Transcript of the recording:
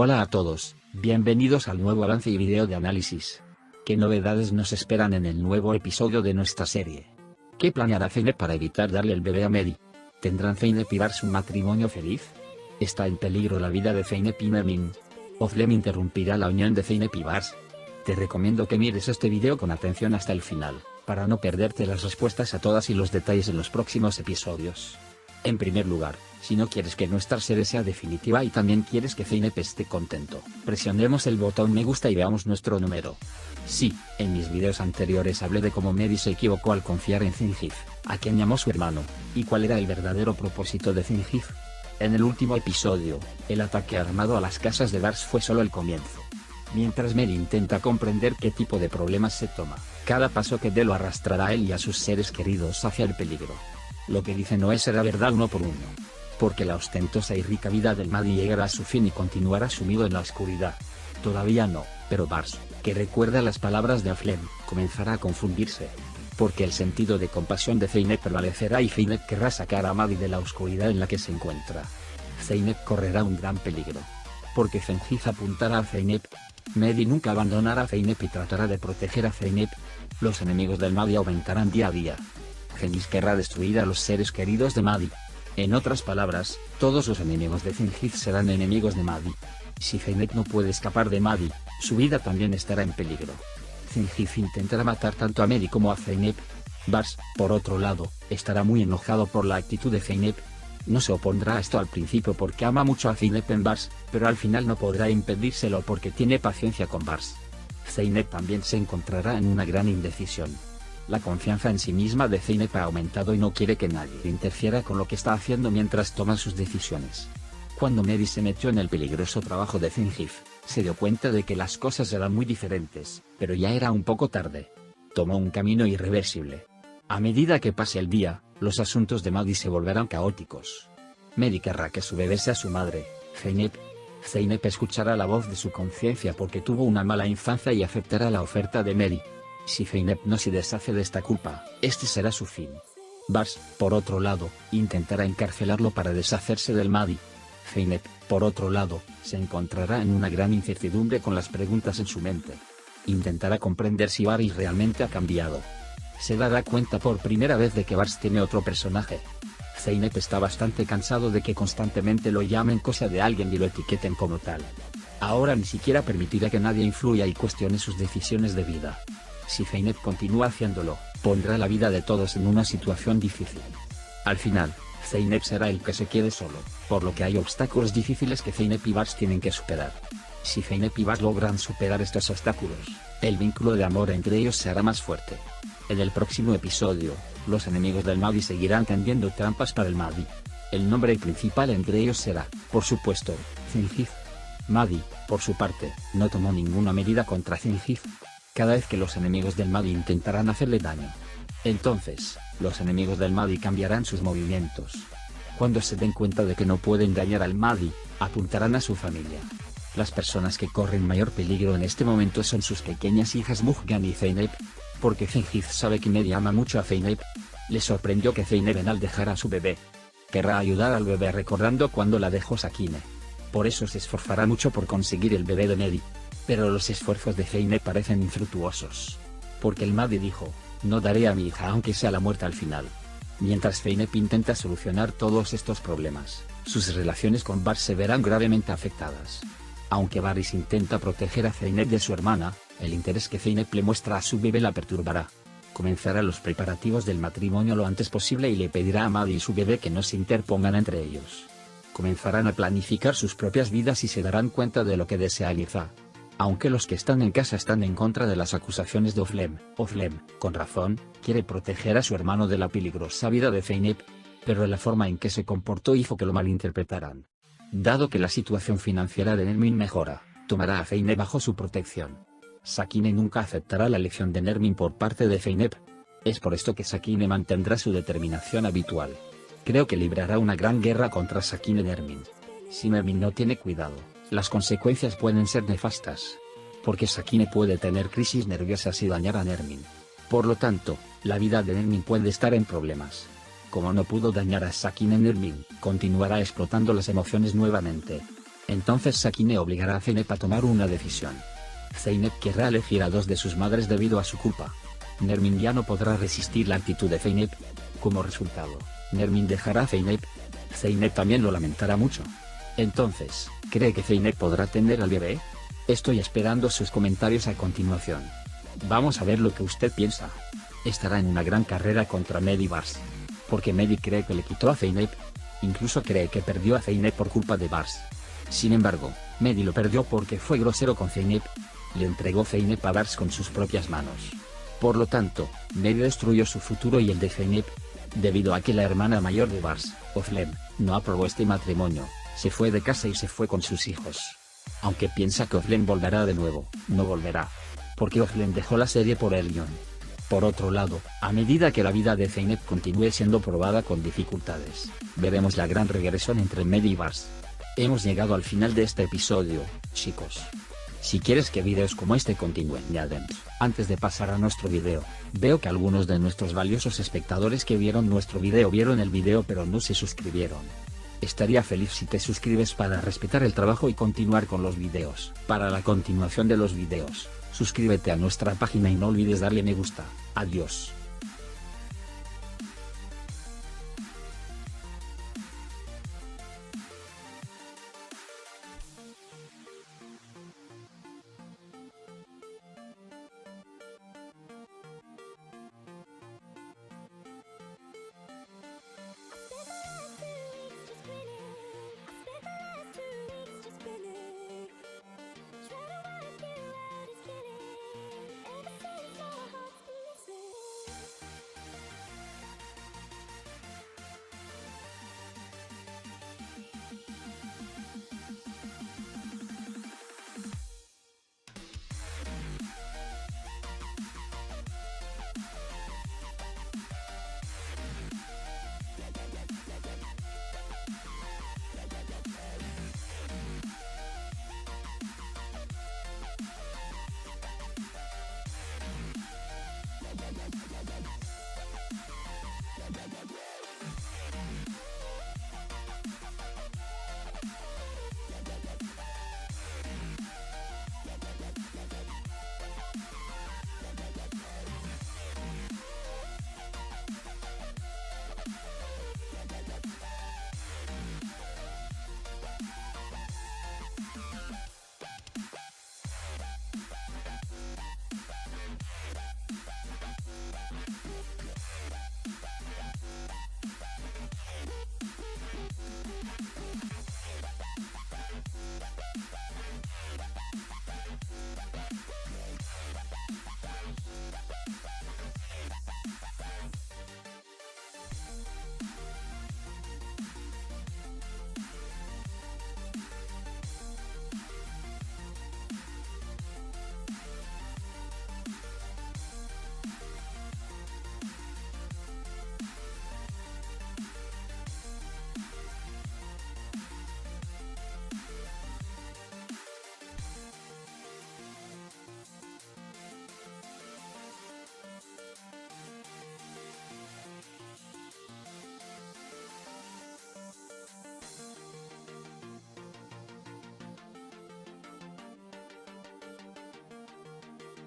Hola a todos, bienvenidos al nuevo avance y video de análisis. ¿Qué novedades nos esperan en el nuevo episodio de nuestra serie? ¿Qué planeará Zeynep para evitar darle el bebé a Mary? ¿Tendrán Zeynep y Bars un matrimonio feliz? ¿Está en peligro la vida de Zeynep y Nermin? ¿Oflem interrumpirá la unión de Zeynep y Bars? Te recomiendo que mires este video con atención hasta el final, para no perderte las respuestas a todas y los detalles en los próximos episodios. En primer lugar, si no quieres que nuestra serie sea definitiva y también quieres que Zeynep esté contento, presionemos el botón me gusta y veamos nuestro número. Sí, en mis videos anteriores hablé de cómo Mary se equivocó al confiar en Zinjif, a quien llamó su hermano, y cuál era el verdadero propósito de Zinjif. En el último episodio, el ataque armado a las casas de Bars fue solo el comienzo. Mientras Mary intenta comprender qué tipo de problemas se toma, cada paso que dé lo arrastrará a él y a sus seres queridos hacia el peligro. Lo que dice Noé será verdad uno por uno. Porque la ostentosa y rica vida del Mahdi llegará a su fin y continuará sumido en la oscuridad. Todavía no, pero Bars, que recuerda las palabras de Oflem, comenzará a confundirse. Porque el sentido de compasión de Zeynep prevalecerá y Zeynep querrá sacar a Mahdi de la oscuridad en la que se encuentra. Zeynep correrá un gran peligro. Porque Zenjif apuntará a Zeynep. Mehdi nunca abandonará a Zeynep y tratará de proteger a Zeynep. Los enemigos del Mahdi aumentarán día a día. Zenjif querrá destruir a los seres queridos de Mahdi. En otras palabras, todos los enemigos de Zenjif serán enemigos de Mahdi. Si Zeynep no puede escapar de Mahdi, su vida también estará en peligro. Zenjif intentará matar tanto a Mehdi como a Zeynep. Bars, por otro lado, estará muy enojado por la actitud de Zeynep. No se opondrá a esto al principio porque ama mucho a Zeynep en Bars, pero al final no podrá impedírselo porque tiene paciencia con Bars. Zeynep también se encontrará en una gran indecisión. La confianza en sí misma de Zeynep ha aumentado y no quiere que nadie interfiera con lo que está haciendo mientras toma sus decisiones. Cuando Mehdi se metió en el peligroso trabajo de Zinjif, se dio cuenta de que las cosas eran muy diferentes, pero ya era un poco tarde. Tomó un camino irreversible. A medida que pase el día, los asuntos de Mahdi se volverán caóticos. Mehdi querrá que su bebé sea su madre, Zeynep. Zeynep escuchará la voz de su conciencia porque tuvo una mala infancia y aceptará la oferta de Mehdi. Si Zeynep no se deshace de esta culpa, este será su fin. Bars, por otro lado, intentará encarcelarlo para deshacerse del Mahdi. Zeynep, por otro lado, se encontrará en una gran incertidumbre con las preguntas en su mente. Intentará comprender si Bars realmente ha cambiado. Se dará cuenta por primera vez de que Bars tiene otro personaje. Zeynep está bastante cansado de que constantemente lo llamen cosa de alguien y lo etiqueten como tal. Ahora ni siquiera permitirá que nadie influya y cuestione sus decisiones de vida. Si Zeynep continúa haciéndolo, pondrá la vida de todos en una situación difícil. Al final, Zeynep será el que se quede solo, por lo que hay obstáculos difíciles que Zeynep y Bars tienen que superar. Si Zeynep y Bars logran superar estos obstáculos, el vínculo de amor entre ellos se hará más fuerte. En el próximo episodio, los enemigos del Mahdi seguirán tendiendo trampas para el Mahdi. El nombre principal entre ellos será, por supuesto, Zinjif. Mahdi, por su parte, no tomó ninguna medida contra Zinjif. Cada vez que los enemigos del Mahdi intentarán hacerle daño. Entonces, los enemigos del Mahdi cambiarán sus movimientos. Cuando se den cuenta de que no pueden dañar al Mahdi, apuntarán a su familia. Las personas que corren mayor peligro en este momento son sus pequeñas hijas Mughgan y Zeynep. Porque Zenjif sabe que Mehdi ama mucho a Zeynep. Le sorprendió que Zeynep al dejar a su bebé. Querrá ayudar al bebé recordando cuando la dejó Sakine. Por eso se esforzará mucho por conseguir el bebé de Mehdi. Pero los esfuerzos de Zeynep parecen infructuosos. Porque el Mahdi dijo, no daré a mi hija aunque sea la muerte al final. Mientras Zeynep intenta solucionar todos estos problemas, sus relaciones con Bars se verán gravemente afectadas. Aunque Baris intenta proteger a Zeynep de su hermana, el interés que Zeynep le muestra a su bebé la perturbará. Comenzará los preparativos del matrimonio lo antes posible y le pedirá a Mahdi y su bebé que no se interpongan entre ellos. Comenzarán a planificar sus propias vidas y se darán cuenta de lo que desea Eliza. Aunque los que están en casa están en contra de las acusaciones de Oflem, con razón, quiere proteger a su hermano de la peligrosa vida de Zeynep, pero la forma en que se comportó hizo que lo malinterpretaran. Dado que la situación financiera de Nermin mejora, tomará a Zeynep bajo su protección. Sakine nunca aceptará la elección de Nermin por parte de Zeynep. Es por esto que Sakine mantendrá su determinación habitual. Creo que librará una gran guerra contra Sakine Nermin. Si Nermin no tiene cuidado, las consecuencias pueden ser nefastas. Porque Sakine puede tener crisis nerviosas y dañar a Nermin. Por lo tanto, la vida de Nermin puede estar en problemas. Como no pudo dañar a Sakine Nermin, continuará explotando las emociones nuevamente. Entonces Sakine obligará a Zeynep a tomar una decisión. Zeynep querrá elegir a dos de sus madres debido a su culpa. Nermin ya no podrá resistir la actitud de Zeynep. Como resultado, Nermin dejará a Zeynep. Zeynep también lo lamentará mucho. Entonces, ¿cree que Zeynep podrá tener al bebé? Estoy esperando sus comentarios a continuación. Vamos a ver lo que usted piensa. Estará en una gran carrera contra Mehdi Bars. Porque Mehdi cree que le quitó a Zeynep. Incluso cree que perdió a Zeynep por culpa de Bars. Sin embargo, Mehdi lo perdió porque fue grosero con Zeynep. Le entregó Zeynep a Bars con sus propias manos. Por lo tanto, Mehdi destruyó su futuro y el de Zeynep. Debido a que la hermana mayor de Bars, Özlem, no aprobó este matrimonio, se fue de casa y se fue con sus hijos. Aunque piensa que Özlem volverá de nuevo, no volverá. Porque Özlem dejó la serie por Elyon. Por otro lado, a medida que la vida de Zeynep continúe siendo probada con dificultades, veremos la gran regresión entre Mehdi y Bars. Hemos llegado al final de este episodio, chicos. Si quieres que videos como este continúen ya dentro, antes de pasar a nuestro video, veo que algunos de nuestros valiosos espectadores que vieron nuestro video vieron el video pero no se suscribieron. Estaría feliz si te suscribes para respetar el trabajo y continuar con los videos. Para la continuación de los videos, suscríbete a nuestra página y no olvides darle me gusta. Adiós.